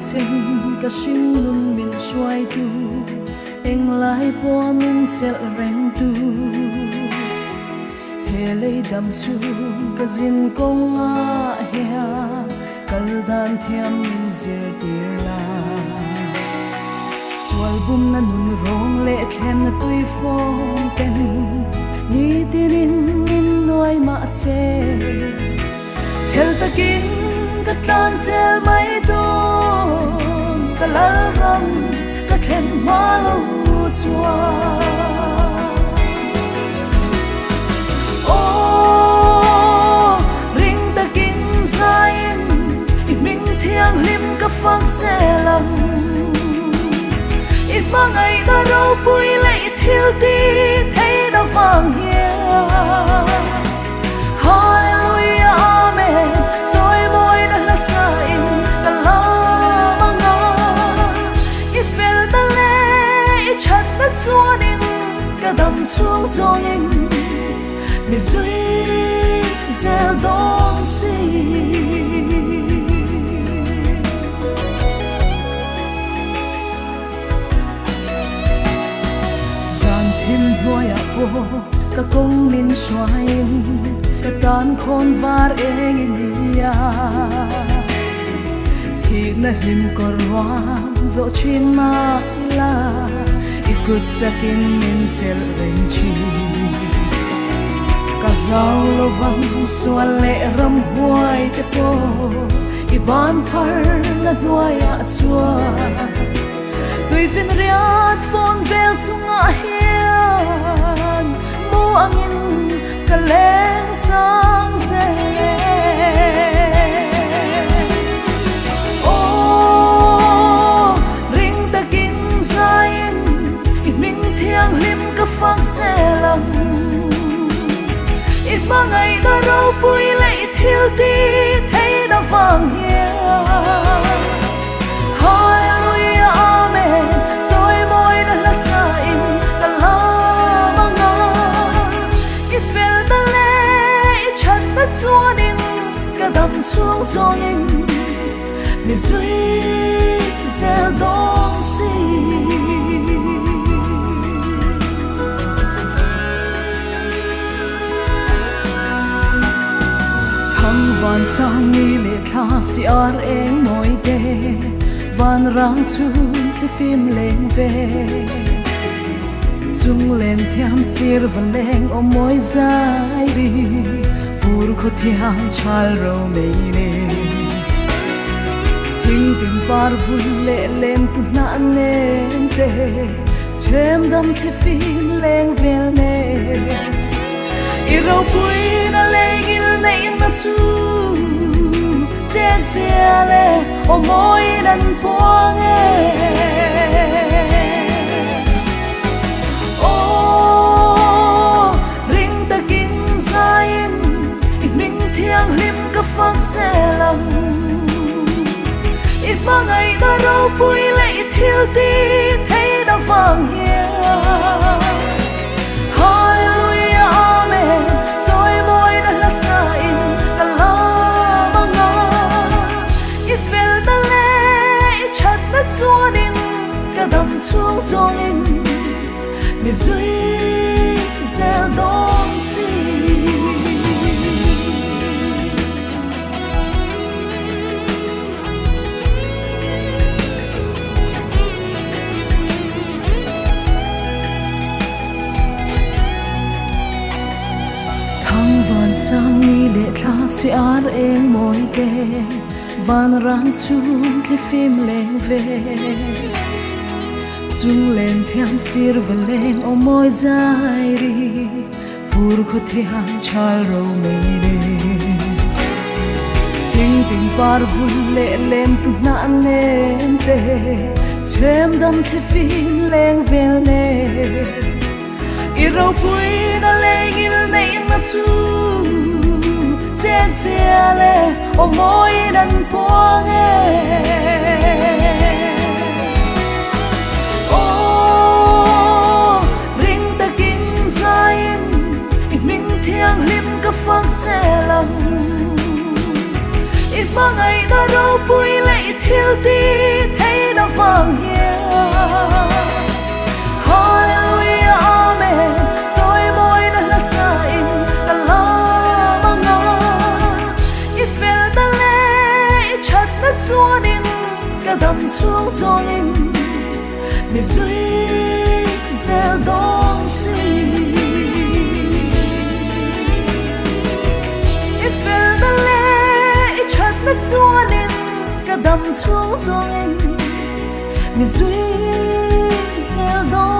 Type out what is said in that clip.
chen ka shin nun min shuai tu eng lai po min chelh reng tu he lei dam chu ka zin kong a hia kal dan thiam min zir tir la sual bum na nun rong le thlem na tui phong ten ni tinin min noi ma se chelh takin ka tlan sel mai to ka lal ram ka thlen ma lo chua o ring takin zain i ming thiang lim ka phang selam i mangai da ro pui lai thil ti thei da vang hia hallelujah amen soi moi da la sain ka la manga i fel da le i chat da chuanin ka dam chuang zoin mi zui zel dong si zan thim hoya po ka kong min shuain ka tan khon var eng inia thik na him korwam zo chin ma la ikut sakin min chelh reng chi ka lau lo vang sual le ram huai te po i ban phar na duaya chua tui fin riat phone vel chunga hian mu angin ka leng sang se o ring takin zain i ming thiang lim ka phang selam i mangai da ro pui lai thil ti thei da vang hia hallelujah amen soi moi da la sain ka la manga i fel da le i chat da chuanin ka dam chuang zoin mi zui zel dong si van sang ni le thla si ar eng moi te van rang chun the phim leng ve chung len thiam sir van leng o moi zai ri fur kho thiam chal ro mei ne thing tim par vul le len tu na nen te chem dam the phim leng vel ne i ro pui na leng il nei na chu chen siale o moi nan puang e o ring takin zain i ming thiang lim ka phang selam i mangai da ro pui lai thil ti thei da vang hia hallelujah amen soi moi da la sain ka la manga i fel da le i chat da chuanin ka dam chuang zoin mi zui zel dong si van sang ni le thla si ar eng moi te van rang chun the phim leng ve chung len thiam sir va leng o moi zai ri fur kho thiam chal ro mei ne thing ting par vul le len tu na nen te chem dam the phim leng vel ne i ro pui na leng il nei na chu chen siale o moi nan puang e o ring takin zain i ming thiang lim ka phang selam i mangai da ro pui lai thil ti chuông giông in mi duy gieo đông si ifel da le chat na chuan in ka dam chuông giông in mi duy gieo đông